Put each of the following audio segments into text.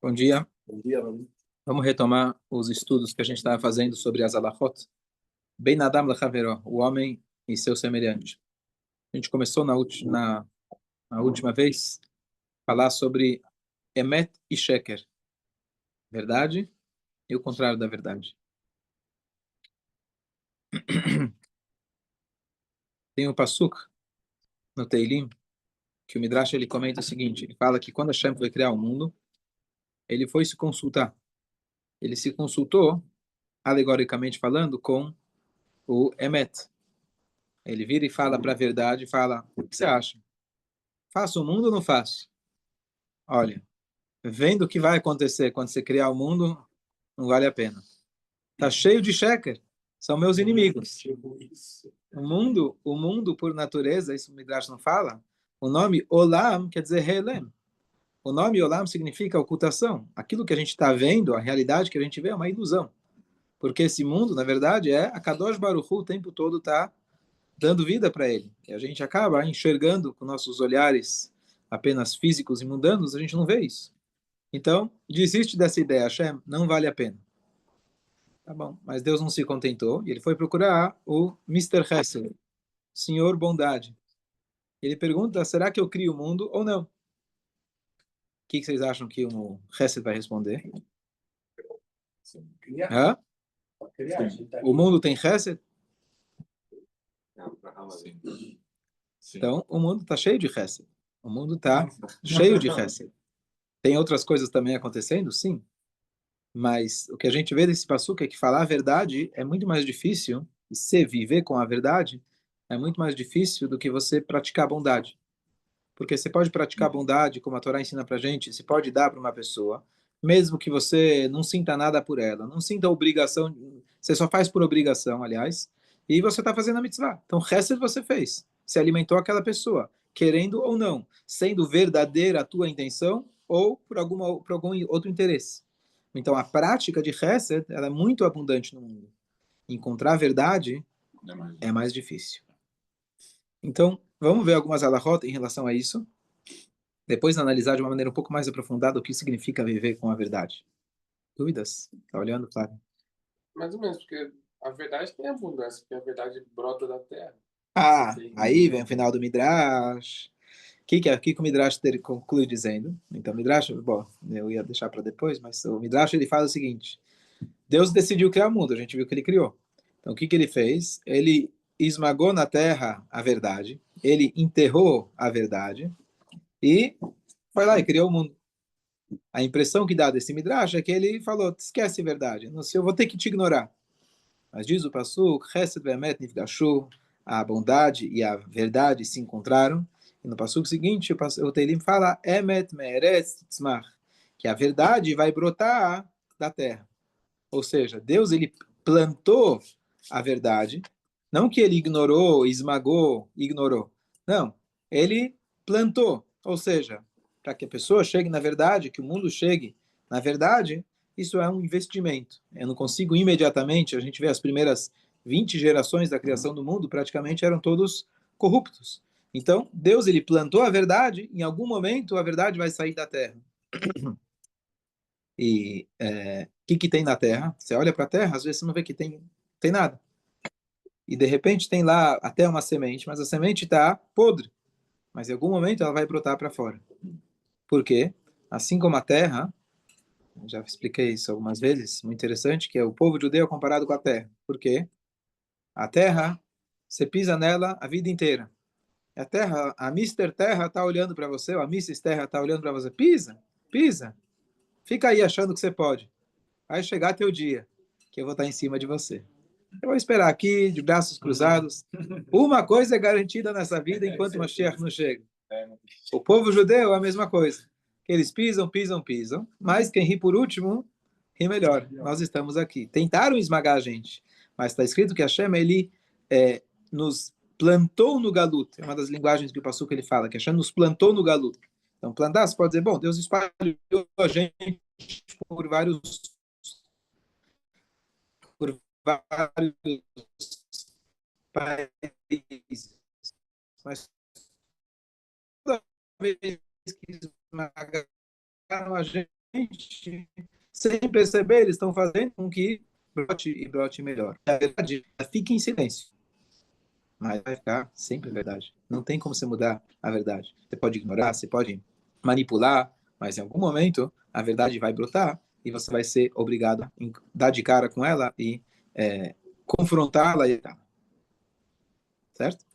Bom dia. Bom dia, Raul. Vamos retomar os estudos que a gente estava fazendo sobre as alachot. Ben Adam Lachaveró, o homem e seu semelhante. A gente começou na última vez a falar sobre Emet e Sheker, verdade e o contrário da verdade. Tem um pasuk no Teilim que o Midrash ele comenta o seguinte, ele fala que quando Hashem foi criar o mundo, ele foi se consultar. Ele se consultou, alegoricamente falando, com o Emet. Ele vira e fala para a verdade, fala: o que você acha? Faço o mundo ou não faço? Olha, vendo o que vai acontecer quando você criar o mundo, não vale a pena. Tá cheio de sheker, são meus inimigos. O mundo por natureza, isso o Midrash não fala, o nome Olam quer dizer Helem. O nome Olam significa ocultação. Aquilo que a gente está vendo, a realidade que a gente vê é uma ilusão. Porque esse mundo, na verdade, é a Kadosh Baruch Hu, o tempo todo está dando vida para ele. E a gente acaba enxergando com nossos olhares apenas físicos e mundanos, a gente não vê isso. Então, desiste dessa ideia, Hashem, não vale a pena. Tá bom, mas Deus não se contentou e ele foi procurar o Mister Hessel, Senhor Bondade. Ele pergunta, será que eu crio o mundo ou não? O que vocês acham que o Hessel vai responder? Hã? O mundo tem Hessel? Então, o mundo está cheio de Hessel. O mundo está cheio de Hessel. Tem outras coisas também acontecendo? Sim. Mas o que a gente vê desse passuca é que falar a verdade é muito mais difícil, e se viver com a verdade é muito mais difícil do que você praticar a bondade. Porque você pode praticar a bondade, como a Torá ensina pra gente, você pode dar para uma pessoa, mesmo que você não sinta nada por ela, não sinta obrigação, você só faz por obrigação, aliás, e você está fazendo a mitzvah. Então, o resto você fez. Você alimentou aquela pessoa, querendo ou não, sendo verdadeira a tua intenção ou por algum outro interesse. Então, a prática de Hesed, ela é muito abundante no mundo. Encontrar a verdade é mais difícil. Então, vamos ver algumas alahot em relação a isso. Depois analisar de uma maneira um pouco mais aprofundada o que significa viver com a verdade. Dúvidas? Tá olhando, Flávio? Mais ou menos, porque a verdade tem abundância, porque a verdade brota da terra. Aí vem o final do Midrash. O que o Midrash conclui dizendo? Então, o Midrash, bom, eu ia deixar para depois, mas o Midrash ele fala o seguinte: Deus decidiu criar o mundo, a gente viu que ele criou. Então, o que ele fez? Ele esmagou na terra a verdade, ele enterrou a verdade e foi lá e criou o mundo. A impressão que dá desse Midrash é que ele falou, esquece a verdade, não sei, eu vou ter que te ignorar. Mas diz o Pasuk, Chesed ve'emet nifgashu, a bondade e a verdade se encontraram. E no Pasuk seguinte, o Teilim fala, Emet me'eretz tzmach, que a verdade vai brotar da terra. Ou seja, Deus ele plantou a verdade, não que ele ignorou, esmagou, ignorou. Não, ele plantou. Ou seja, para que a pessoa chegue na verdade, que o mundo chegue na verdade, isso é um investimento. Eu não consigo imediatamente, a gente vê as primeiras 20 gerações da criação do mundo, praticamente eram todos corruptos. Então, Deus ele plantou a verdade, em algum momento a verdade vai sair da terra. E o que tem na Terra? Você olha para a Terra, às vezes você não vê que tem nada. E de repente tem lá até uma semente, mas a semente está podre. Mas em algum momento ela vai brotar para fora. Por quê? Assim como a Terra, já expliquei isso algumas vezes, muito interessante, que é o povo judeu comparado com a Terra. Por quê? A Terra, você pisa nela a vida inteira. A Terra, a Mister Terra está olhando para você, ou a Mrs. Terra está olhando para você. Pisa, pisa. Fica aí achando que você pode. Vai chegar teu dia, que eu vou estar em cima de você. Eu vou esperar aqui, de braços cruzados. Uma coisa é garantida nessa vida enquanto o Mashiach não chega. O povo judeu é a mesma coisa. Eles pisam, pisam, pisam, mas quem ri por último, ri melhor. Nós estamos aqui. Tentaram esmagar a gente, mas está escrito que Hashem, ele nos plantou no galut. É uma das linguagens que o Passuca ele fala, que Hashem nos plantou no galut. Então, plantar, você pode dizer, bom, Deus espalhou a gente por por vários países. Mas toda vez que esmagaram a gente, sem perceber, eles estão fazendo com que brote e brote melhor. A verdade fica em silêncio, mas vai ficar sempre verdade. Não tem como você mudar a verdade. Você pode ignorar, você pode manipular, mas em algum momento a verdade vai brotar e você vai ser obrigado a dar de cara com ela e confrontá-la, certo?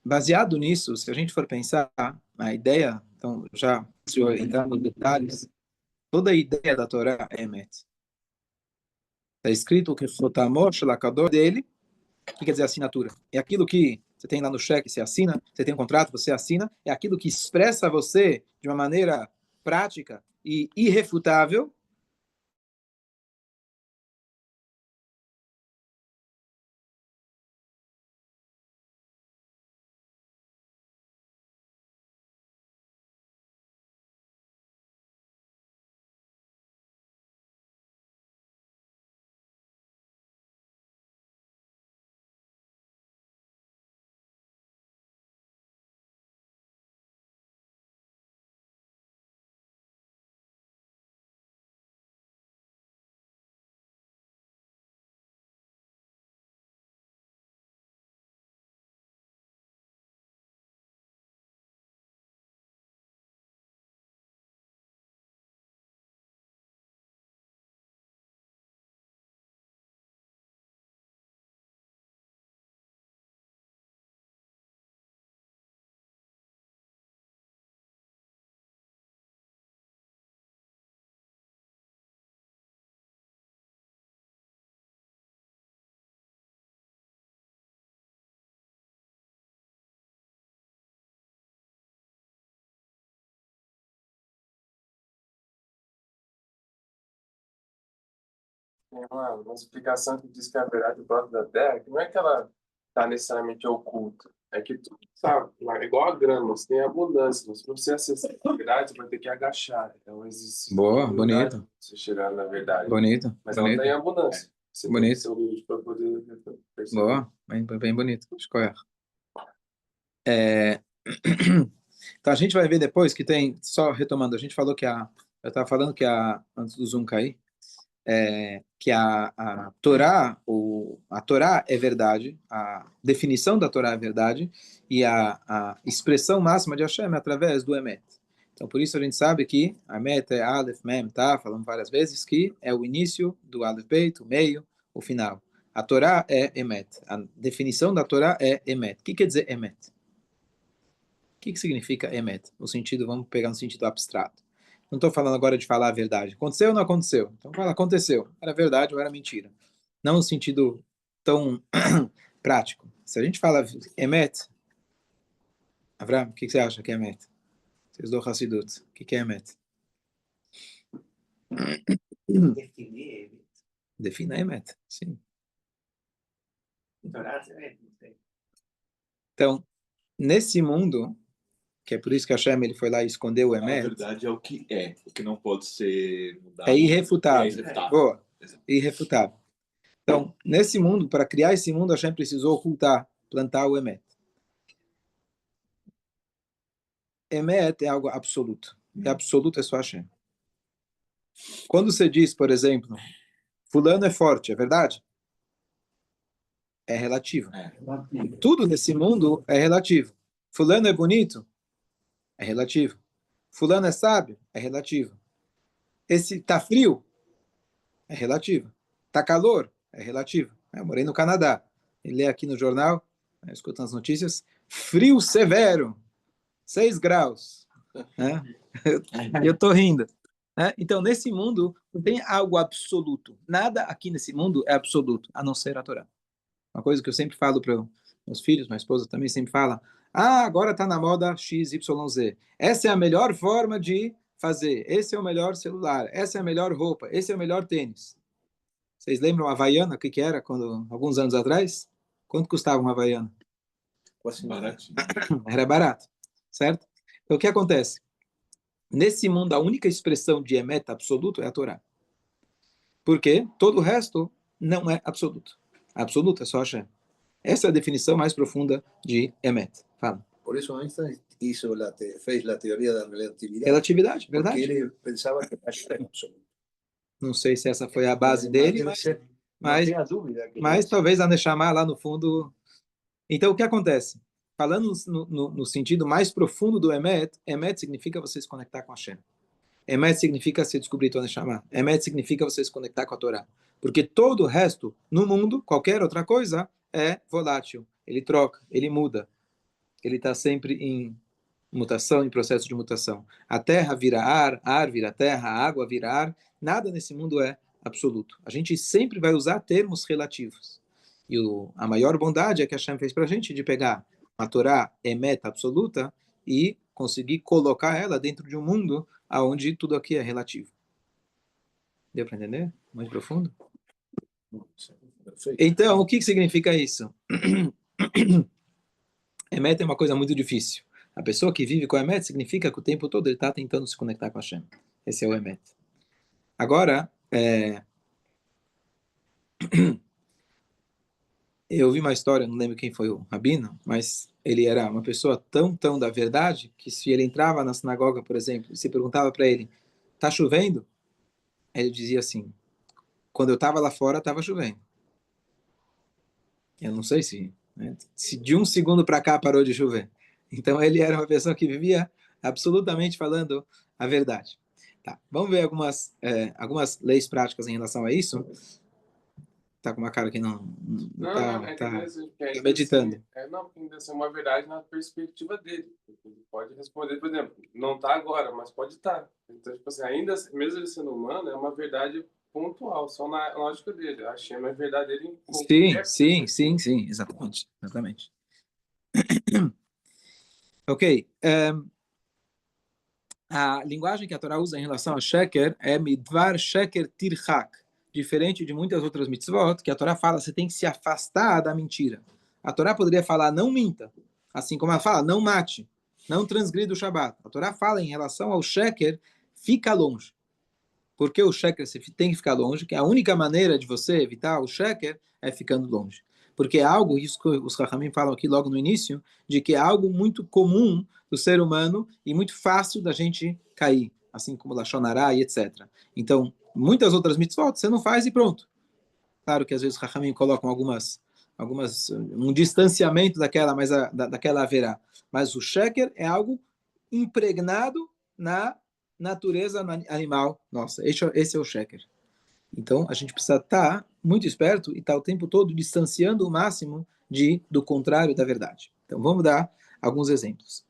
Baseado nisso, se a gente for pensar, a ideia, então, já entrar nos detalhes, toda a ideia da Torá é Emet. Está escrito que Chotamot Shalakador dele, o que quer dizer assinatura? É aquilo que você tem lá no cheque, você assina, você tem um contrato, você assina, é aquilo que expressa você de uma maneira prática e irrefutável. Tem uma explicação que diz que a verdade brota da terra, que não é que ela está necessariamente oculta. É que tudo sabe, é igual a grama, você tem abundância, mas para você acessar a verdade, você vai ter que agachar. Então, existe Boa, dificuldade bonito, de você chegar na verdade. bonito, Mas ela está em bonito, abundância. Você tem que bonito. ser humilde para poder perceber. Boa, bem, bem bonito. Escolha. Então a gente vai ver depois que tem, só retomando, a gente falou que eu estava falando que antes do Zoom cair, que a Torá é verdade, a definição da Torá é verdade, e a expressão máxima de Hashem é através do Emet. Então, por isso a gente sabe que Emet é Aleph, Mem, tá? Falamos várias vezes que é o início do Aleph Beit, o meio, o final. A Torá é Emet. A definição da Torá é Emet. O que quer dizer Emet? O que significa Emet? No sentido, vamos pegar no sentido abstrato. Não estou falando agora de falar a verdade. Aconteceu ou não aconteceu? Então fala, aconteceu. Era verdade ou era mentira? Não no sentido tão prático. Se a gente fala Emet, Avram, o que você acha que é Emet? Vocês do Hassidut. O que é Emet? Definir ele. Defina Emet, sim. Doutorado, né? Não sei. Então, nesse mundo, que é por isso que Hashem ele foi lá e escondeu o A Emet, verdade é o que não pode ser mudado. é irrefutável. É irrefutável. Boa, Exato. irrefutável. Então, nesse mundo, para criar esse mundo, Hashem precisou ocultar, plantar o Emet. Emet é algo absoluto. E absoluto é só Hashem. Quando você diz, por exemplo, fulano é forte, é verdade? É relativo. Tudo nesse mundo é relativo. Fulano é bonito? É relativo. Fulano é sábio? É relativo. Esse tá frio? É relativo. Tá calor? É relativo. Eu morei no Canadá. Ele lê aqui no jornal, escutando as notícias, frio severo, 6 graus. Eu tô rindo. Então, nesse mundo, não tem algo absoluto. Nada aqui nesse mundo é absoluto, a não ser a Torá. Uma coisa que eu sempre falo para meus filhos, minha esposa também sempre fala, agora está na moda XYZ. Essa é a melhor forma de fazer. Esse é o melhor celular. Essa é a melhor roupa. Esse é o melhor tênis. Vocês lembram a Havaiana, o que era quando alguns anos atrás? Quanto custava uma Havaiana? Baratinho. Era barato, certo? Então, o que acontece? Nesse mundo, a única expressão de Emet absoluto é a Torá. Porque todo o resto não é absoluto. Absoluto é só Hashem. Essa é a definição mais profunda de Emet. Fala. Por eso Einstein fez a teoria da relatividade. Relatividade, Porque verdade? ele pensava que Hashem é absoluto. Não sei se essa foi a base dele, mas Não tenha dúvida que mas talvez a Neshama lá no fundo. Então, o que acontece? Falando no sentido mais profundo do Emet, Emet significa você se conectar com Hashem. Emet significa se descobrir tua Neshama. Emet significa você se conectar com a Torá. Porque todo o resto, no mundo, qualquer outra coisa, é volátil. Ele troca, ele muda. Ele está sempre em mutação, em processo de mutação. A terra vira ar vira terra, a água vira ar. Nada nesse mundo é absoluto. A gente sempre vai usar termos relativos. E a maior bondade é que a Hashem fez para a gente de pegar a Torá meta absoluta e conseguir colocar ela dentro de um mundo onde tudo aqui é relativo. Deu para entender? Mais profundo? Perfeito. Então, o que significa isso? Emet é uma coisa muito difícil. A pessoa que vive com Emet significa que o tempo todo ele está tentando se conectar com a Hashem. Esse é o Emet. Agora, eu vi uma história, não lembro quem foi o rabino, mas ele era uma pessoa tão da verdade que se ele entrava na sinagoga, por exemplo, e se perguntava para ele, tá chovendo? Ele dizia assim, quando eu estava lá fora, estava chovendo. Eu não sei se de um segundo para cá parou de chover. Então ele era uma pessoa que vivia absolutamente falando a verdade. Tá, vamos ver algumas leis práticas em relação a isso. Tá com uma cara que não Não, é tá interessante, porque ainda meditando. assim, não, ainda assim é uma verdade na perspectiva dele. Ele pode responder, por exemplo, não está agora, mas pode estar. Então, tipo assim, ainda, mesmo ele sendo humano, é uma verdade pontual, só na lógica dele. A Hashem é verdadeira em qualquer Sim, exatamente. Ok. A linguagem que a Torá usa em relação a sheker é midvar sheker tirchak, diferente de muitas outras mitzvot, que a Torá fala você tem que se afastar da mentira. A Torá poderia falar não minta, assim como ela fala não mate, não transgrida o Shabat. A Torá fala em relação ao sheker, fica longe. Porque o sheker você tem que ficar longe, que a única maneira de você evitar o sheker é ficando longe. Porque é algo, isso que os Chachamim falam aqui logo no início, de que é algo muito comum do ser humano e muito fácil da gente cair, assim como Lashon Hara e etc. Então, muitas outras mitzvot você não faz e pronto. Claro que às vezes os Chachamim colocam um distanciamento daquela, mas daquela haverá. Mas o sheker é algo impregnado na natureza animal nossa. Esse é o sheker. Então, a gente precisa estar muito esperto e estar o tempo todo distanciando o máximo do contrário da verdade. Então, vamos dar alguns exemplos.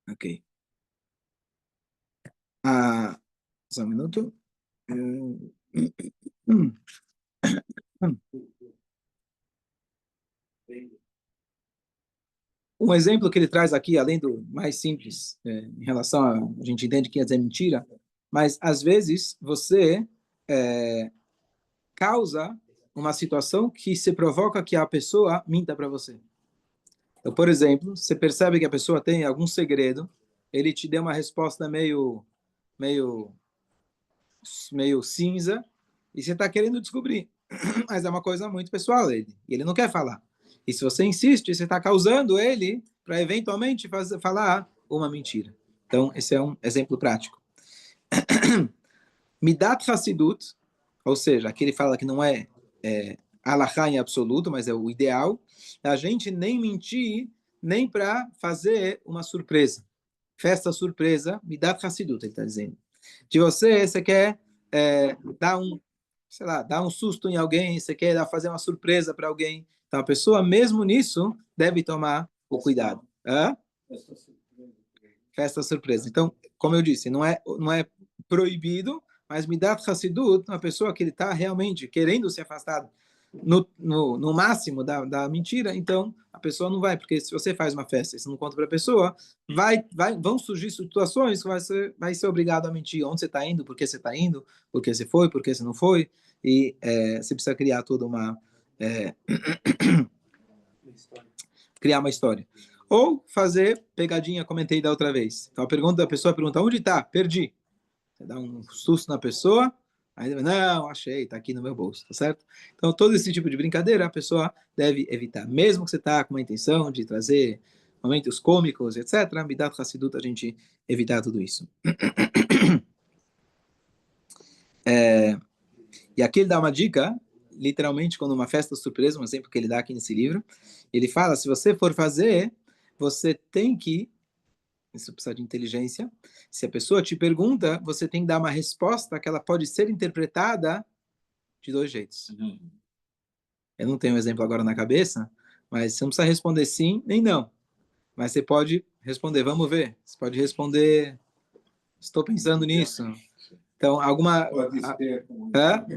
Ok. Só um minuto. Um exemplo que ele traz aqui, além do mais simples, em relação a gente entende que ia dizer mentira, mas às vezes você causa uma situação que se provoca que a pessoa minta para você. Então, por exemplo, você percebe que a pessoa tem algum segredo, ele te deu uma resposta meio cinza, e você está querendo descobrir. Mas é uma coisa muito pessoal dele, e ele não quer falar. E se você insiste, você está causando ele para eventualmente falar uma mentira. Então, esse é um exemplo prático. Midat Hassidut, ou seja, aqui ele fala que não é alahá em absoluto, mas é o ideal, a gente nem mentir, nem para fazer uma surpresa. Festa surpresa, Midat Hassidut, ele está dizendo. De você quer dar um susto em alguém, você quer fazer uma surpresa para alguém. Então, a pessoa, mesmo nisso, deve tomar o cuidado. Festa surpresa. Então, como eu disse, não é proibido, mas Midat Hassidut, uma pessoa que ele está realmente querendo se afastar no máximo da mentira, então a pessoa não vai, porque se você faz uma festa e você não conta para a pessoa, vão surgir situações que você vai ser obrigado a mentir. Onde você está indo, por que você está indo, por que você foi, por que você não foi, e você precisa criar toda criar uma história. Ou fazer pegadinha, comentei da outra vez. Então a pessoa pergunta, onde está? Perdi. Você dá um susto na pessoa, aí ele vai, não, achei, está aqui no meu bolso, tá certo? Então todo esse tipo de brincadeira a pessoa deve evitar. Mesmo que você está com uma intenção de trazer momentos cômicos, etc., Midat Hassidut, a gente evitar tudo isso. E aqui ele dá uma dica, literalmente, quando uma festa surpresa, um exemplo que ele dá aqui nesse livro, ele fala, se você for fazer, você tem que, isso precisa de inteligência, se a pessoa te pergunta, você tem que dar uma resposta que ela pode ser interpretada de dois jeitos. Eu não tenho um exemplo agora na cabeça, mas você não precisa responder sim nem não. Mas você pode responder, vamos ver. Você pode responder, estou pensando nisso. Então, alguma...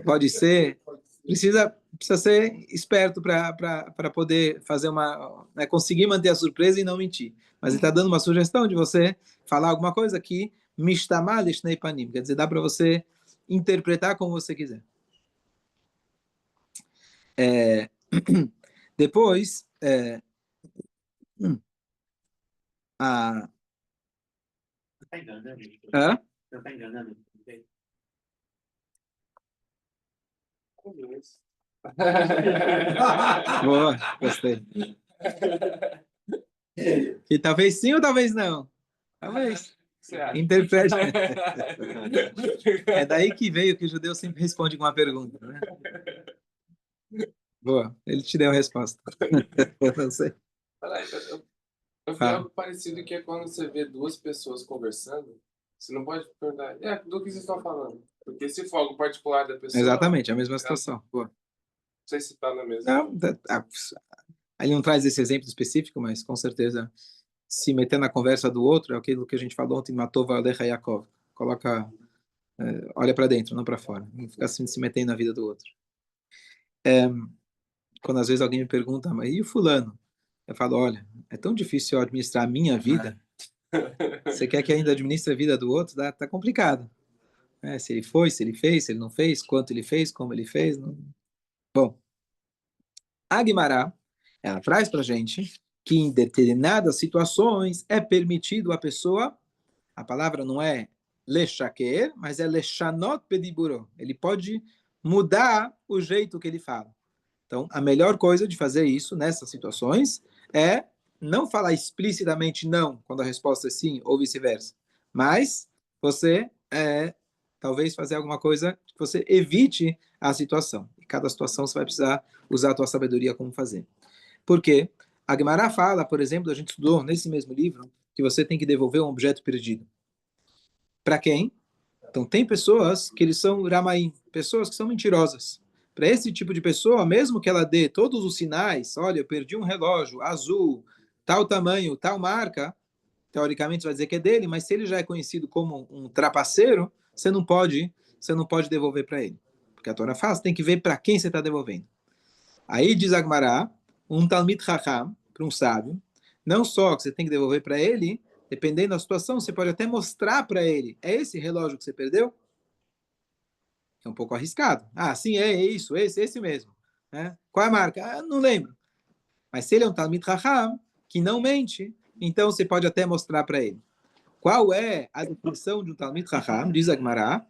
Pode ser. Precisa ser esperto para poder fazer uma... Né, conseguir manter a surpresa e não mentir. Mas ele está dando uma sugestão de você falar alguma coisa que mishtamah lishnei panim. Quer dizer, dá para você interpretar como você quiser. Depois, a... Tá enganando, né? Hã? Não tá enganando. Boa, gostei. E talvez sim ou talvez não? Talvez. Interprete. É daí que veio que o judeu sempre responde com uma pergunta, né? Boa, ele te deu a resposta. Eu não sei. Eu vi algo parecido que é quando você vê duas pessoas conversando, você não pode perguntar, do que vocês estão falando? Porque se for algo particular da pessoa... Exatamente, a mesma situação. Boa. Não sei se está na mesma... Não, ele não traz esse exemplo específico, mas com certeza se meter na conversa do outro é aquilo que a gente falou ontem, Matova Alecha Yaakov. Coloca, olha para dentro, não para fora. Não fica assim se metendo na vida do outro. Quando às vezes alguém me pergunta, mas e o fulano? Eu falo, olha, é tão difícil eu administrar a minha vida. Você quer que ainda administre a vida do outro? Tá complicado. Se ele foi, se ele fez, se ele não fez, quanto ele fez, como ele fez. Não... Bom, a Guimará, ela traz para a gente que em determinadas situações é permitido a pessoa, a palavra não é lechaquer, mas é lechanot pediburo. Ele pode mudar o jeito que ele fala. Então, a melhor coisa de fazer isso nessas situações é não falar explicitamente não, quando a resposta é sim, ou vice-versa. Mas você talvez fazer alguma coisa que você evite a situação. Em cada situação você vai precisar usar a tua sabedoria como fazer. Por quê? A Gemara fala, por exemplo, a gente estudou nesse mesmo livro, que você tem que devolver um objeto perdido. Para quem? Então, tem pessoas que eles são ramaim, pessoas que são mentirosas. Para esse tipo de pessoa, mesmo que ela dê todos os sinais, olha, eu perdi um relógio azul, tal tamanho, tal marca, teoricamente você vai dizer que é dele, mas se ele já é conhecido como um trapaceiro, você não pode devolver para ele. Porque a Torá faz, tem que ver para quem você está devolvendo. Aí diz Agmará, um Talmid Chacham, para um sábio, não só que você tem que devolver para ele, dependendo da situação, você pode até mostrar para ele, é esse relógio que você perdeu? É um pouco arriscado. Ah, sim, é isso, esse mesmo. Qual é a marca? Não lembro. Mas se ele é um Talmid Chacham, que não mente, então você pode até mostrar para ele. Qual é a definição de um Talmid Chacham? Diz a Gemara.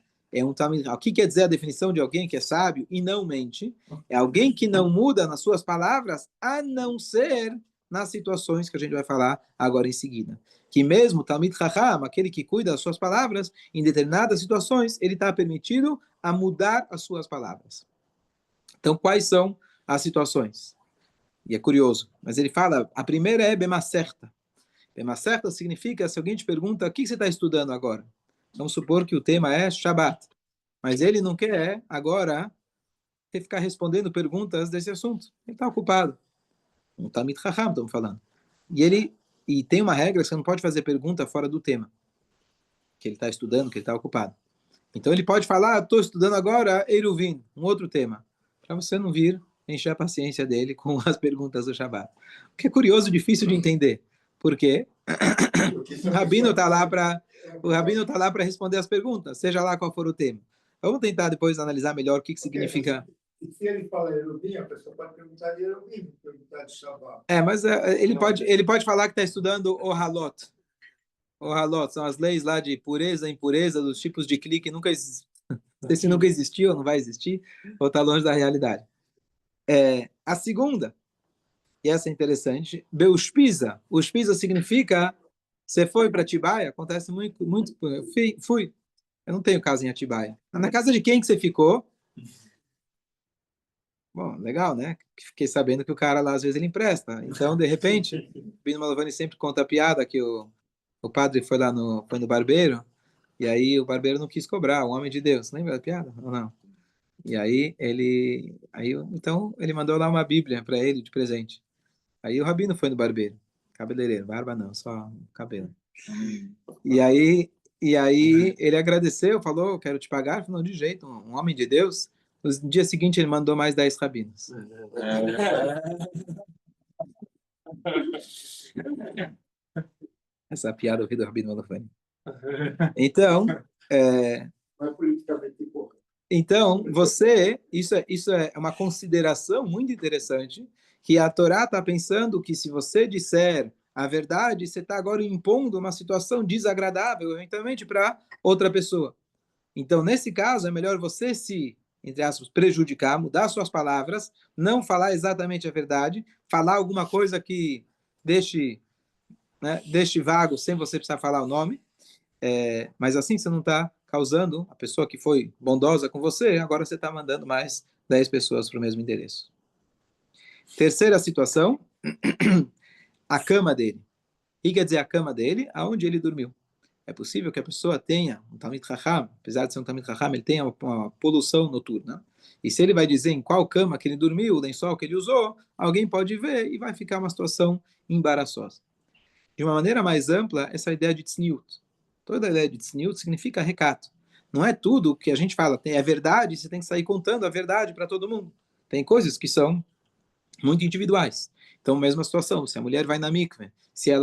O que quer dizer a definição de alguém que é sábio e não mente? É alguém que não muda nas suas palavras, a não ser nas situações que a gente vai falar agora em seguida. Que mesmo o Talmid Chacham, aquele que cuida das suas palavras, em determinadas situações, ele está permitido a mudar as suas palavras. Então, quais são as situações? E é curioso, mas ele fala, a primeira é Bema certa. Bema certa significa, se alguém te pergunta, o que você está estudando agora? Vamos supor que o tema é Shabbat. Mas ele não quer agora ficar respondendo perguntas desse assunto. Ele está ocupado. Um Talmid Chacham, estamos falando. E tem uma regra que você não pode fazer pergunta fora do tema. Que ele está estudando, que ele está ocupado. Então ele pode falar, estou estudando agora Eruvin, um outro tema. Para você não vir encher a paciência dele com as perguntas do Shabbat. O que é curioso, difícil de entender. Por quê? O rabino está lá para responder as perguntas, seja lá qual for o tema. Vamos tentar depois analisar melhor o que significa E se ele fala Eruvim, a pessoa pode perguntar de Eruvim, perguntar de Shabbat. Mas ele pode falar que está estudando o Halot. O Halot são as leis lá de pureza, impureza, dos tipos de clique, nunca não sei se nunca existiu ou não vai existir, ou está longe da realidade. A segunda, e essa é interessante, Beushpiza. Ushpiza significa, você foi para Atibaia, acontece muito, fui. Eu não tenho casa em Atibaia. Na casa de quem que você ficou? Bom, legal, né? Fiquei sabendo que o cara lá, às vezes, ele empresta. Então, de repente, o Bino Malovani sempre conta a piada que o padre foi lá foi no barbeiro, e aí o barbeiro não quis cobrar, o homem de Deus. Lembra da piada? Ou não? E aí então ele mandou lá uma Bíblia para ele de presente. Aí o rabino foi no barbeiro, cabeleireiro, barba não, só cabelo. E aí ele agradeceu, falou, quero te pagar. Falou, não, de jeito, um homem de Deus. No dia seguinte ele mandou mais 10 rabinos. Essa piada eu ouvi do Rabino Malafani. Então, Não é politicamente correto. Então, isso é uma consideração muito interessante, que a Torá está pensando que se você disser a verdade, você está agora impondo uma situação desagradável, eventualmente, para outra pessoa. Então, nesse caso, é melhor você se, entre aspas, prejudicar, mudar suas palavras, não falar exatamente a verdade, falar alguma coisa que deixe vago, sem você precisar falar o nome, mas assim você não está causando a pessoa que foi bondosa com você, agora você está mandando mais 10 pessoas para o mesmo endereço. Terceira situação, a cama dele. O que quer dizer a cama dele? Aonde ele dormiu. É possível que a pessoa tenha um Talmid Chacham, apesar de ser um Talmid Chacham, ele tenha uma poluição noturna. E se ele vai dizer em qual cama que ele dormiu, o lençol que ele usou, alguém pode ver e vai ficar uma situação embaraçosa. De uma maneira mais ampla, essa ideia de tzniut. Toda a ideia de tzniut significa recato. Não é tudo que a gente fala, é verdade, você tem que sair contando a verdade para todo mundo. Tem coisas que são muito individuais. Então, mesma situação, se a mulher vai na mikve, você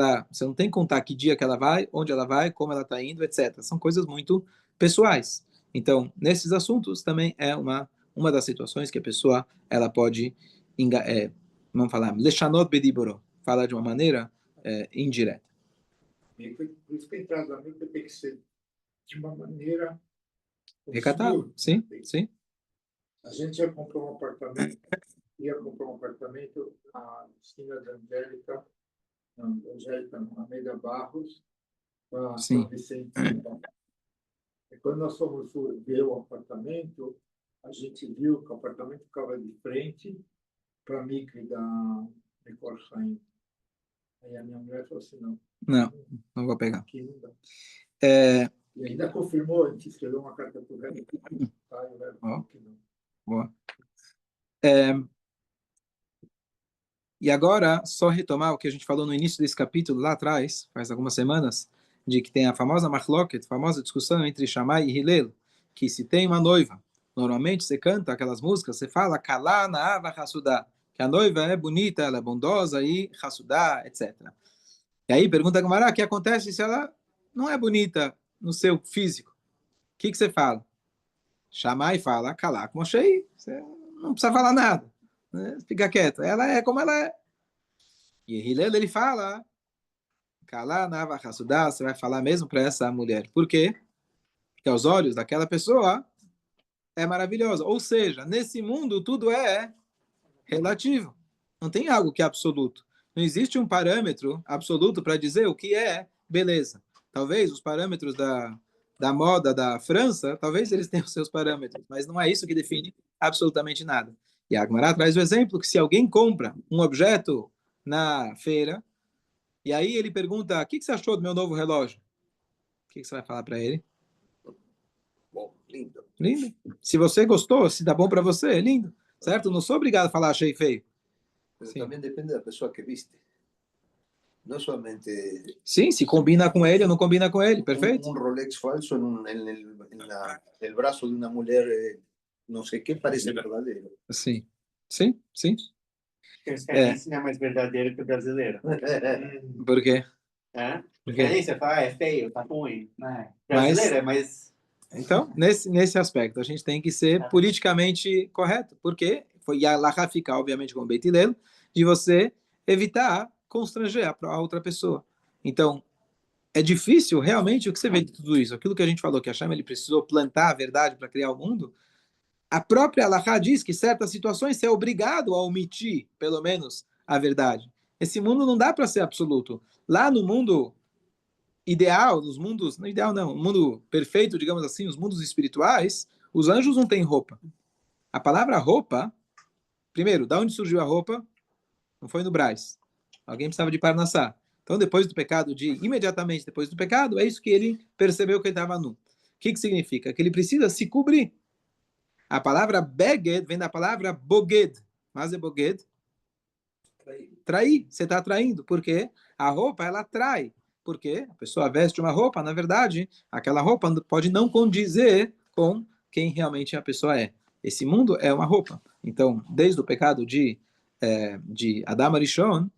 não tem que contar que dia que ela vai, onde ela vai, como ela está indo, etc. São coisas muito pessoais. Então, nesses assuntos também é uma das situações que a pessoa ela pode, vamos falar, lechanot bediboro, falar de uma maneira indireta. Por isso que a entrada da mikve tem que ser de uma maneira Recatado, sim, sim. A gente já comprou um apartamento, ia comprar um apartamento na esquina da Angélica, na Amélia Barros, para São Vicente. E quando nós fomos ver o apartamento, a gente viu que o apartamento ficava de frente para a mikve da Nicor Chaim. Aí a minha mulher falou assim, não vou pegar. Aqui não dá. E ainda confirmou, a gente escreveu uma carta para o Rebbe, tá? E o Rebbe falou que não. Boa. E agora, só retomar o que a gente falou no início desse capítulo, lá atrás, faz algumas semanas, de que tem a famosa machloket, famosa discussão entre Shammai e Hillel, que se tem uma noiva, normalmente você canta aquelas músicas, você fala Kalá na'ava hasudá, que a noiva é bonita, ela é bondosa e hasudá, etc. E aí pergunta a Gemara, o que acontece se ela não é bonita no seu físico? O que você fala? Shammai fala, Kalá como achei, você não precisa falar nada. Fica quieto. Ela é como ela é. E Hillel, ele fala, Kalá na'ava hasudá, você vai falar mesmo para essa mulher. Por quê? Porque aos olhos daquela pessoa é maravilhosa. Ou seja, nesse mundo tudo é relativo. Não tem algo que é absoluto. Não existe um parâmetro absoluto para dizer o que é beleza. Talvez os parâmetros da moda da França, talvez eles tenham seus parâmetros, mas não é isso que define absolutamente nada. E a Gemara traz o exemplo que se alguém compra um objeto na feira, e aí ele pergunta, o que você achou do meu novo relógio? O que você vai falar para ele? Bom, lindo. Lindo. Se você gostou, se dá bom para você, é lindo. Certo? Não sou obrigado a falar achei feio. Pero también depende da pessoa que viste. Não somente. Sim, se combina com ele ou não combina com ele, perfeito. Um Rolex falso en el braço de uma mulher, não sei o que, parece verdadeiro. Sim, sim, sim. Eles querem ensinar mais verdadeiro que o brasileiro. Por quê? É? Por quê? Aí você fala, é feio, tá ruim. Mas- Brasileiro é mais Então, nesse aspecto, a gente tem que ser politicamente correto, porque foi a Laha fica, obviamente, com o Beit Hillel, de você evitar constranger a outra pessoa. Então, é difícil, realmente, o que você vê de tudo isso, aquilo que a gente falou, que Hashem ele precisou plantar a verdade para criar o mundo, a própria Halakha diz que em certas situações você é obrigado a omitir, pelo menos, a verdade. Esse mundo não dá para ser absoluto. Lá no mundo ideal, nos mundos, não ideal não, no mundo perfeito, digamos assim, os mundos espirituais, os anjos não têm roupa. A palavra roupa, primeiro, da onde surgiu a roupa? Não foi no Brás. Alguém precisava de Parnassá. Então, depois do pecado, imediatamente depois do pecado, é isso que ele percebeu que ele estava nu. O que significa? Que ele precisa se cobrir. A palavra beged vem da palavra boged. Mas é boged? Trair. Você está traindo. Por quê? A roupa, ela atrai. Porque a pessoa veste uma roupa, na verdade, aquela roupa pode não condizer com quem realmente a pessoa é. Esse mundo é uma roupa. Então, desde o pecado de Adam Arishon,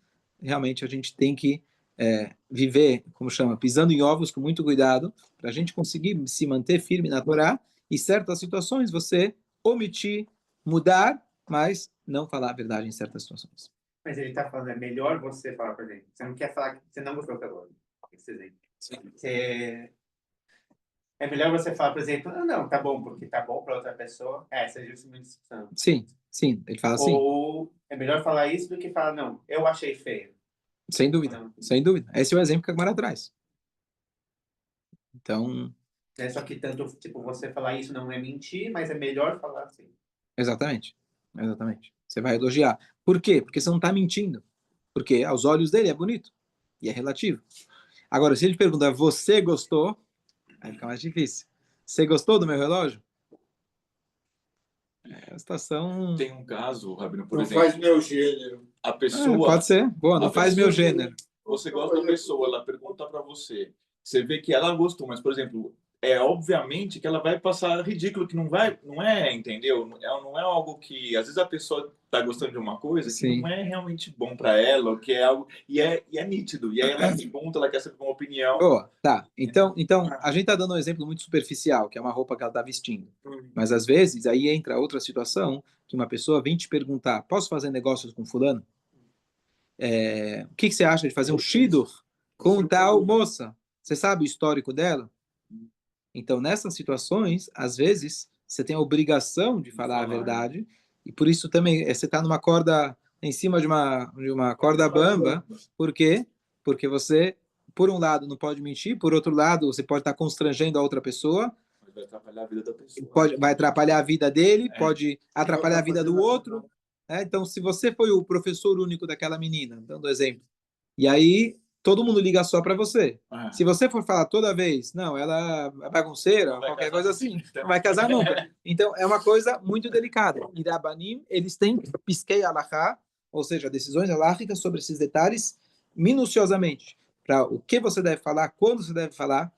realmente a gente tem que viver, como chama, pisando em ovos com muito cuidado, para a gente conseguir se manter firme na Torá, e certas situações você omitir, mudar, mas não falar a verdade em certas situações. Mas ele está falando, é melhor você falar, por exemplo, você não quer falar que você não gostou da loja. Esse exemplo. É melhor você falar, por exemplo, não, tá bom, porque tá bom para outra pessoa. Essa é justamente a discussão. Sim, ele fala assim. Ou é melhor falar isso do que falar, não, eu achei feio. Sem dúvida, sem dúvida. Esse é o exemplo que a Gemara traz. Então... Só que tanto, tipo, você falar isso não é mentir, mas é melhor falar assim. Exatamente. Você vai elogiar. Por quê? Porque você não está mentindo. Porque aos olhos dele é bonito. E é relativo. Agora, se ele pergunta, você gostou? Aí fica mais difícil. Você gostou do meu relógio? É uma situação... Tem um caso, Rabino, por Não exemplo. faz meu gênero. A pessoa... pode ser. Boa, não faz meu gênero. Você gosta da pessoa, ela pergunta para você. Você vê que ela gostou, mas, por exemplo, obviamente que ela vai passar ridículo, que não é, entendeu? Não é algo que... Às vezes a pessoa está gostando de uma coisa que Sim. não é realmente bom para ela, ou que é algo... E é nítido. E aí ela pergunta, ela quer saber uma opinião. Boa, tá. Então, a gente está dando um exemplo muito superficial, que é uma roupa que ela está vestindo. Mas, às vezes, aí entra outra situação, que uma pessoa vem te perguntar, posso fazer negócios com fulano? O que você acha de fazer um shidur com tal moça? Você sabe o histórico dela? Então, nessas situações, às vezes, você tem a obrigação de falar a verdade, e por isso também você está numa corda, em cima de uma corda bamba. Por quê? Porque você, por um lado, não pode mentir, por outro lado, você pode estar constrangendo a outra pessoa, Vai atrapalhar a vida da pessoa. vai atrapalhar a vida dele, pode atrapalhar a vida do outro. Então, se você foi o professor único daquela menina, dando exemplo, e aí todo mundo liga só para você. Se você for falar toda vez, não, ela é bagunceira, qualquer coisa assim, não vai casar nunca. Então, é uma coisa muito delicada. E Rabanim, eles têm piskei halachá, ou seja, decisões halachicas sobre esses detalhes, minuciosamente, para o que você deve falar, quando você deve falar,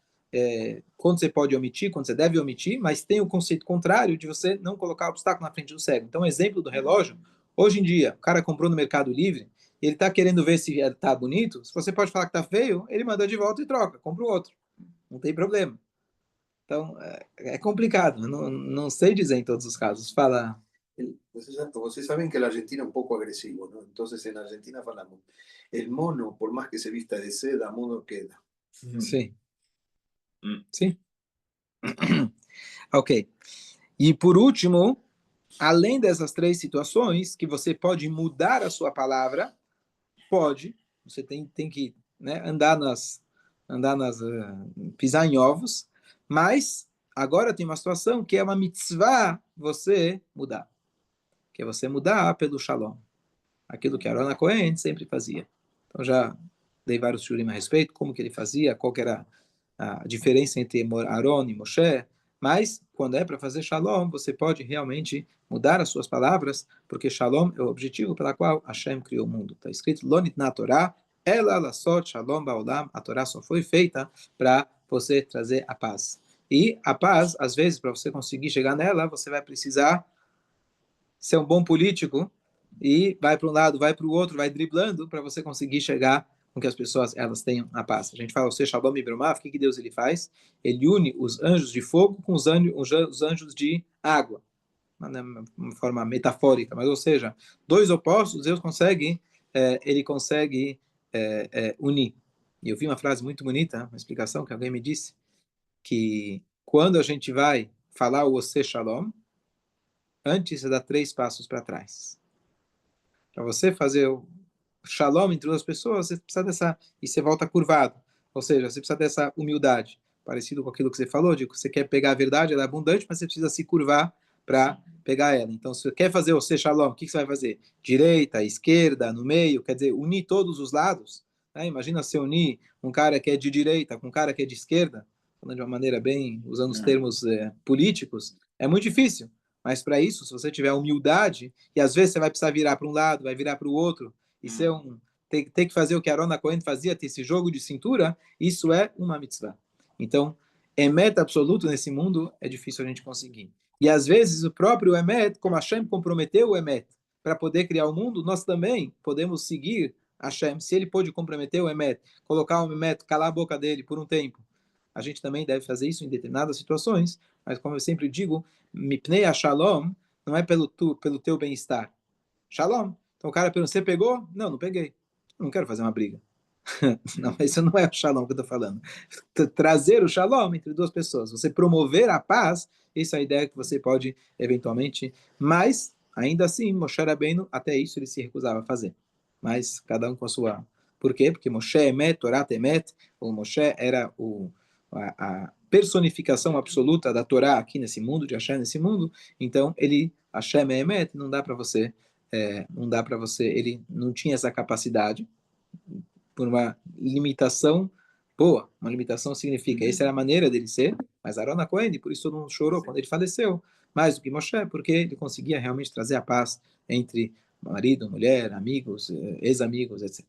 quando você pode omitir, quando você deve omitir, mas tem o conceito contrário de você não colocar obstáculo na frente do cego. Então, exemplo do relógio, hoje em dia, o cara comprou no Mercado Livre, ele está querendo ver se está bonito, se você pode falar que está feio, ele manda de volta e troca, compra o outro. Não tem problema. Então, é complicado, não sei dizer em todos os casos. Fala. Vocês saben que el argentino es un poco agresivo, ¿no? Entonces en Argentina falamos, el mono, por más que se vista de seda, mono queda. Sim. Sim. Ok. E por último, além dessas três situações, que você pode mudar a sua palavra, você tem que, né, pisar em ovos, mas agora tem uma situação que é uma mitzvah você mudar, que é você mudar pelo shalom, aquilo que Aaron Cohen sempre fazia. Então já dei vários shurim a respeito, como que ele fazia, qual que era a diferença entre Aaron e Moshe, mas quando é para fazer shalom, você pode realmente mudar as suas palavras, porque shalom é o objetivo pela qual Hashem criou o mundo. Está escrito, Lonit na Torá, ela lasot shalom baolam, a Torá só foi feita para você trazer a paz. E a paz, às vezes, para você conseguir chegar nela, você vai precisar ser um bom político, e vai para um lado, vai para o outro, vai driblando, para você conseguir chegar com que as pessoas elas tenham a paz. A gente fala o Shalom e Bromaf, o que Deus ele faz? Ele une os anjos de fogo com os anjos de água, uma forma metafórica, mas ou seja, dois opostos Deus consegue, ele consegue unir. E eu vi uma frase muito bonita, uma explicação que alguém me disse, que quando a gente vai falar o Ose Shalom, antes você dá 3 passos para trás. Para você fazer o Shalom entre duas pessoas, você precisa dessa, e você volta curvado. Ou seja, você precisa dessa humildade, parecido com aquilo que você falou, de que você quer pegar a verdade, ela é abundante, mas você precisa se curvar para pegar ela. Então, se você quer fazer o Ose Shalom, o que você vai fazer? Direita, esquerda, no meio, quer dizer, unir todos os lados. Né? Imagina você unir um cara que é de direita com um cara que é de esquerda, falando de uma maneira bem, usando os termos políticos, é muito difícil. Mas para isso, se você tiver humildade, e às vezes você vai precisar virar para um lado, vai virar para o outro, e ser ter que fazer o que Aaron Cohen fazia, ter esse jogo de cintura, isso é uma mitzvah. Então, emet absoluto nesse mundo é difícil a gente conseguir. E às vezes o próprio emet, como Hashem comprometeu o emet para poder criar o mundo, nós também podemos seguir Hashem. Se ele pôde comprometer o emet, colocar o emet, calar a boca dele por um tempo, a gente também deve fazer isso em determinadas situações, mas como eu sempre digo, mipnei a shalom não é pelo teu bem-estar. Shalom. Então o cara pergunta, você pegou? Não, não peguei. Não quero fazer uma briga. Não, isso não é o shalom que eu estou falando. Trazer o shalom entre duas pessoas, você promover a paz, essa é a ideia que você pode eventualmente, mas ainda assim, Moshe Rabbeinu, até isso ele se recusava a fazer. Mas cada um com a sua... Por quê? Porque Moshe Emet, Torah Emet, o Moshe era a personificação absoluta da Torá aqui nesse mundo, de Hashem nesse mundo, então ele, Hashem é Emet, não dá para você, ele não tinha essa capacidade, por uma limitação boa. Uma limitação significa, essa era a maneira dele ser, mas Aaron Cohen, por isso todo mundo chorou quando ele faleceu, mais do que Moshe, porque ele conseguia realmente trazer a paz entre marido, mulher, amigos, ex-amigos, etc.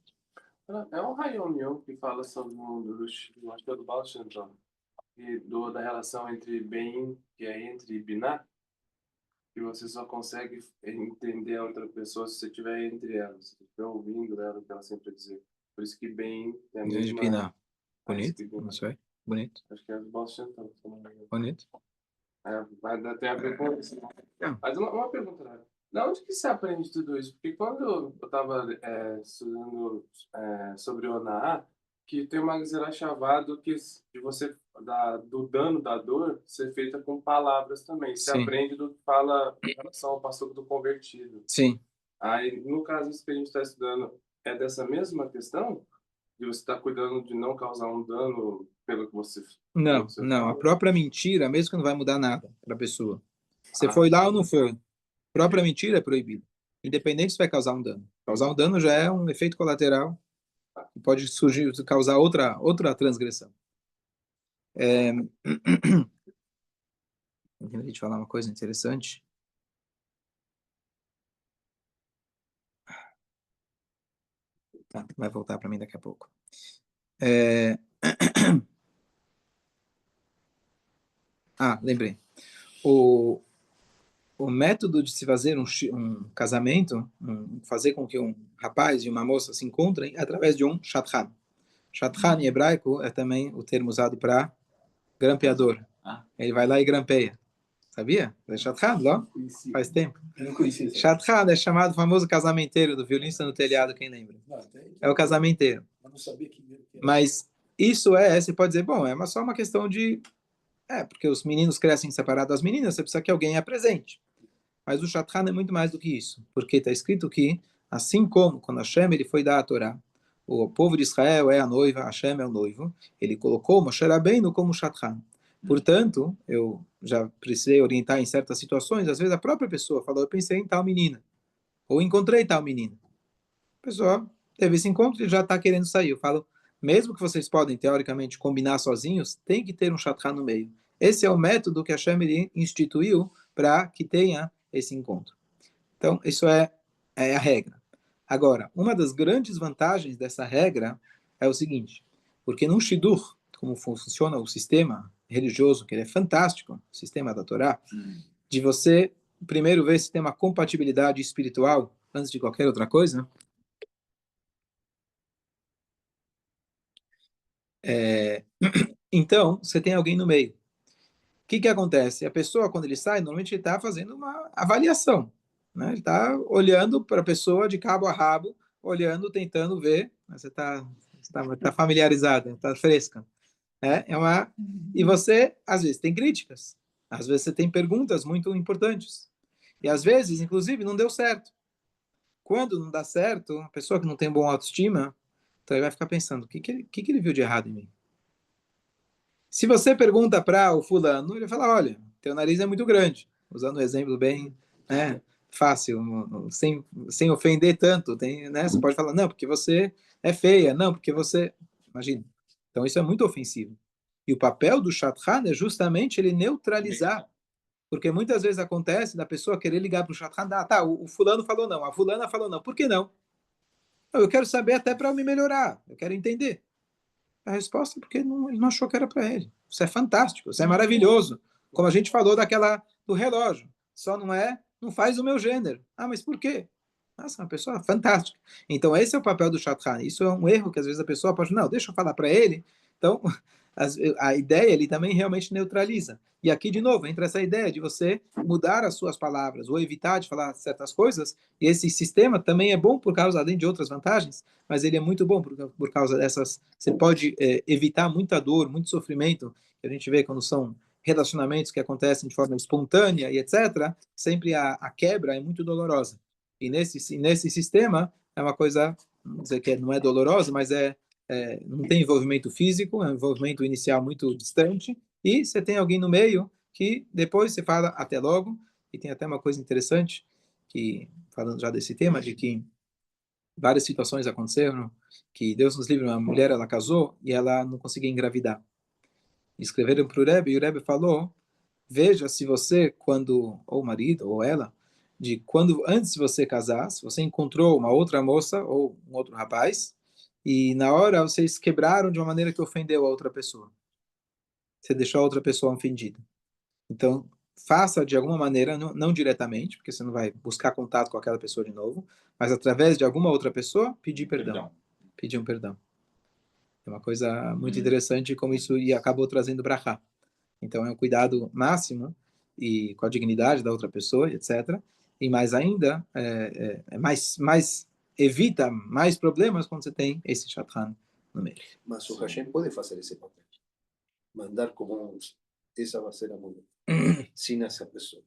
É um Hayom Yom que fala sobre acho que é do Baal Shem Tov, da relação entre bem, que é entre Binah, que você só consegue entender a outra pessoa se você estiver entre elas, se você estiver ouvindo ela, o que ela sempre dizer. Por isso que bem é a mesma... Bonito, não sei. Bonito. Acho que é do Baal Shem Tov. Bonito. Tem a ver com isso. Mas uma pergunta, né? De onde que se aprende tudo isso? Porque quando eu estava estudando sobre o Onaá, que tem uma Gezerá Shavá que de você do dano da dor ser feita com palavras também. Você aprende do que fala em relação ao pastor do convertido. Sim. Aí, no caso, isso que a gente está estudando é dessa mesma questão? De você estar cuidando de não causar um dano pelo que você... Não. A própria mentira, mesmo que não vai mudar nada para a pessoa. Você foi lá ou não foi? A própria mentira é proibida. Independente se vai causar um dano. Causar um dano já é um efeito colateral que pode causar outra transgressão. Deixa eu te falar uma coisa interessante. Tá, vai voltar para mim daqui a pouco. Lembrei. O método de se fazer um casamento, fazer com que um rapaz e uma moça se encontrem, é através de um shadchan. Shadchan em hebraico é também o termo usado para grampeador. Ele vai lá e grampeia. Sabia? É shadchan, não? Faz tempo. Shadchan é chamado o famoso casamenteiro do violista no telhado, quem lembra? É o casamenteiro. Mas isso você pode dizer, bom, é só uma questão de... porque os meninos crescem separados das meninas, você precisa que alguém apresente. Mas o Shadchan é muito mais do que isso, porque está escrito que, assim como quando Hashem ele foi dar a Torá, o povo de Israel é a noiva, Hashem é o noivo, ele colocou Moshe Rabbeinu como Shadchan. Portanto, eu já precisei orientar em certas situações, às vezes a própria pessoa falou, eu pensei em tal menina, ou encontrei tal menina. A pessoa teve esse encontro e já está querendo sair. Eu falo, mesmo que vocês podem, teoricamente, combinar sozinhos, tem que ter um Shadchan no meio. Esse é o método que Hashem ele instituiu para que tenha esse encontro. Então, isso é a regra. Agora, uma das grandes vantagens dessa regra é o seguinte, porque no Shidur, como funciona o sistema religioso, que ele é fantástico, o sistema da Torá, de você primeiro ver se tem uma compatibilidade espiritual antes de qualquer outra coisa, Então, você tem alguém no meio. O que acontece? A pessoa, quando ele sai, normalmente ele está fazendo uma avaliação. Né? Ele está olhando para a pessoa de cabo a rabo, olhando, tentando ver. Você está familiarizada, está fresca. E você, às vezes, tem críticas. Às vezes, você tem perguntas muito importantes. E, às vezes, inclusive, não deu certo. Quando não dá certo, a pessoa que não tem boa autoestima, então ele vai ficar pensando, o que ele viu de errado em mim? Se você pergunta para o fulano, ele fala, olha, teu nariz é muito grande. Usando um exemplo bem fácil, sem ofender tanto. Né? Você pode falar, não, porque você é feia. Não, porque você... Imagina. Então, isso é muito ofensivo. E o papel do Shadchan é justamente ele neutralizar. Porque muitas vezes acontece da pessoa querer ligar para o Shadchan, o fulano falou não, a fulana falou não. Por que não? Eu quero saber até para me melhorar. Eu quero entender. A resposta é porque ele não achou que era para ele. Isso é fantástico, isso é maravilhoso. Como a gente falou do relógio. Só não faz o meu gênero. Ah, mas por quê? Nossa, uma pessoa fantástica. Então, esse é o papel do Shadchan. Isso é um erro que às vezes a pessoa pode, não, deixa eu falar para ele. Então, a ideia ele também realmente neutraliza. E aqui, de novo, entra essa ideia de você mudar as suas palavras ou evitar de falar certas coisas. E esse sistema também é bom por causa, além de outras vantagens, mas ele é muito bom por causa dessas. Você pode evitar muita dor, muito sofrimento, que a gente vê quando são relacionamentos que acontecem de forma espontânea e etc. Sempre a quebra é muito dolorosa. E nesse sistema é uma coisa, não dizer que não é dolorosa, mas não tem envolvimento físico, é um envolvimento inicial muito distante, e você tem alguém no meio que depois você fala até logo, e tem até uma coisa interessante, que falando já desse tema, de que várias situações aconteceram, que Deus nos livre, uma mulher, ela casou e ela não conseguia engravidar. Escreveram para o Rebbe, e o Rebbe falou, veja se você, quando, ou o marido, ou ela, antes de você casar, se você encontrou uma outra moça, ou um outro rapaz, e na hora vocês quebraram de uma maneira que ofendeu a outra pessoa. Você deixou a outra pessoa ofendida. Então, faça de alguma maneira, não diretamente, porque você não vai buscar contato com aquela pessoa de novo, mas através de alguma outra pessoa, pedir perdão. Pedir um perdão. É uma coisa muito interessante como isso acabou trazendo brachá. Então, é um cuidado máximo e com a dignidade da outra pessoa, etc. E mais ainda, evita mais problemas quando você tem esse Shadchan no meio. Mas o Hashem pode fazer esse papel. Mandar como essa vai ser a mulher. Sem essa pessoa.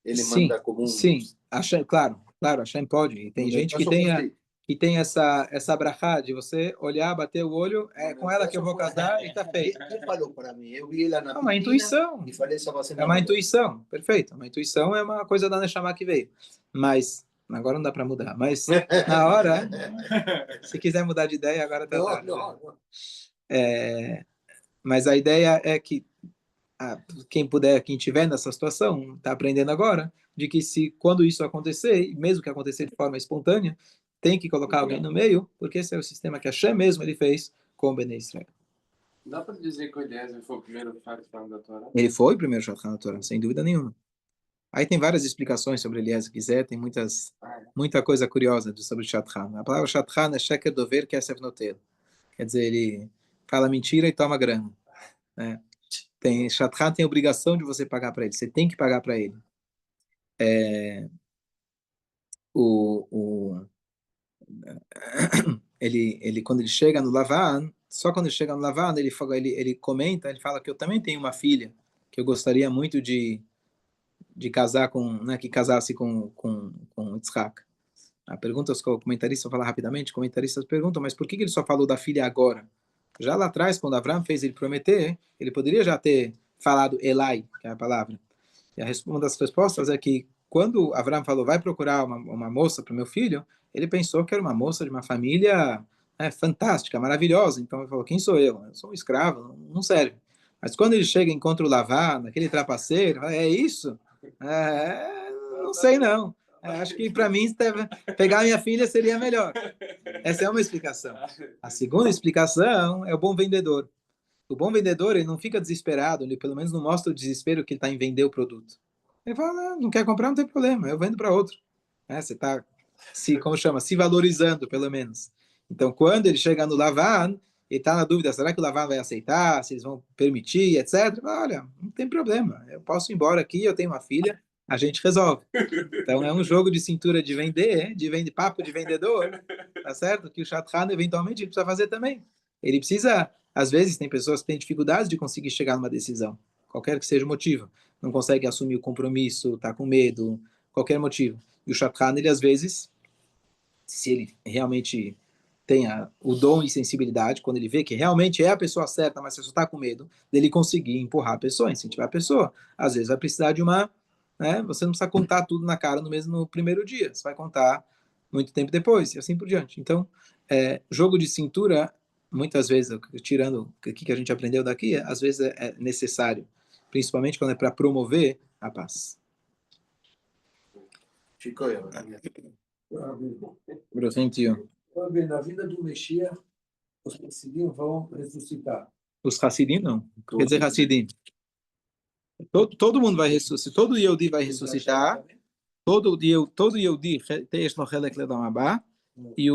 Ele manda como Sim, Hashem, claro, Hashem pode. E tem gente que tem essa brachá de você olhar, bater o olho, com ela que eu vou casar e tá feito. Quem falou para mim? Eu vi ela na piscina. Uma intuição. E falei, essa vai ser uma intuição, perfeito. Uma intuição é uma coisa da Neshama que veio. Mas, agora não dá para mudar. Mas, na hora, se quiser mudar de ideia, agora tá tarde. Não. Mas a ideia é que quem tiver nessa situação, está aprendendo agora, de que quando isso acontecer, mesmo que acontecer de forma espontânea, tem que colocar alguém no meio, porque esse é o sistema que Hashem mesmo ele fez com o Bnei Israel. Dá para dizer que o Eliezer foi o primeiro Shadchan da Torá? Ele foi o primeiro Shadchan da Torá, sem dúvida nenhuma. Aí tem várias explicações sobre Eliezer, se quiser, tem muita coisa curiosa sobre Shadchan. A palavra Shadchan é Sheker Dover Kesef Notel. Quer dizer, ele fala mentira e toma grana. Né? Shadchan tem a obrigação de você pagar para ele. Você tem que pagar para ele. Ele quando ele chega no Lavan, só quando ele chega no Lavan, ele comenta, ele fala que eu também tenho uma filha que eu gostaria muito de casar com, né, que casasse com Yitzhak. A pergunta, os comentaristas vão falar rapidamente, comentaristas perguntam, mas por que ele só falou da filha agora? Já lá atrás, quando Avraham fez ele prometer, ele poderia já ter falado Elai, que é a palavra. E uma das respostas é que quando Avraham falou, vai procurar uma moça para o meu filho, ele pensou que era uma moça de uma família fantástica, maravilhosa. Então ele falou, quem sou eu? Eu sou um escravo, não serve. Mas quando ele chega e encontra o Lavan, aquele trapaceiro, fala, é isso? Não sei não. Acho que para mim pegar minha filha seria melhor. Essa é uma explicação. A segunda explicação é o bom vendedor. O bom vendedor, ele não fica desesperado, ele pelo menos não mostra o desespero que ele está em vender o produto. Ele fala, não quer comprar, não tem problema, eu vendo para outro. Você está se valorizando, pelo menos. Então, quando ele chega no Lavan, ele está na dúvida, será que o Lavan vai aceitar, se eles vão permitir, etc. Olha, não tem problema, eu posso ir embora aqui, eu tenho uma filha, a gente resolve. Então é um jogo de cintura de vender, papo de vendedor, tá certo? Que o Shadchan eventualmente ele precisa fazer também. Ele precisa, às vezes tem pessoas que têm dificuldades de conseguir chegar numa decisão, qualquer que seja o motivo. Não consegue assumir o compromisso, tá com medo, qualquer motivo. E o Shadchan, ele às vezes, se ele realmente tenha o dom e sensibilidade, quando ele vê que realmente é a pessoa certa, mas você só está com medo, dele conseguir empurrar a pessoa, incentivar a pessoa. Às vezes vai precisar de uma... Né, você não precisa contar tudo na cara no primeiro dia, você vai contar muito tempo depois, e assim por diante. Então, jogo de cintura, muitas vezes, tirando o que a gente aprendeu daqui, às vezes é necessário, principalmente quando é para promover a paz. Chico, Na vida do Messias, os Hassidim vão ressuscitar. Os Hassidim não. Quer dizer Hassidim. Todo mundo vai ressuscitar, todo Yehudi vai ressuscitar, todo Yehudi tesh no chelek ledam haba, e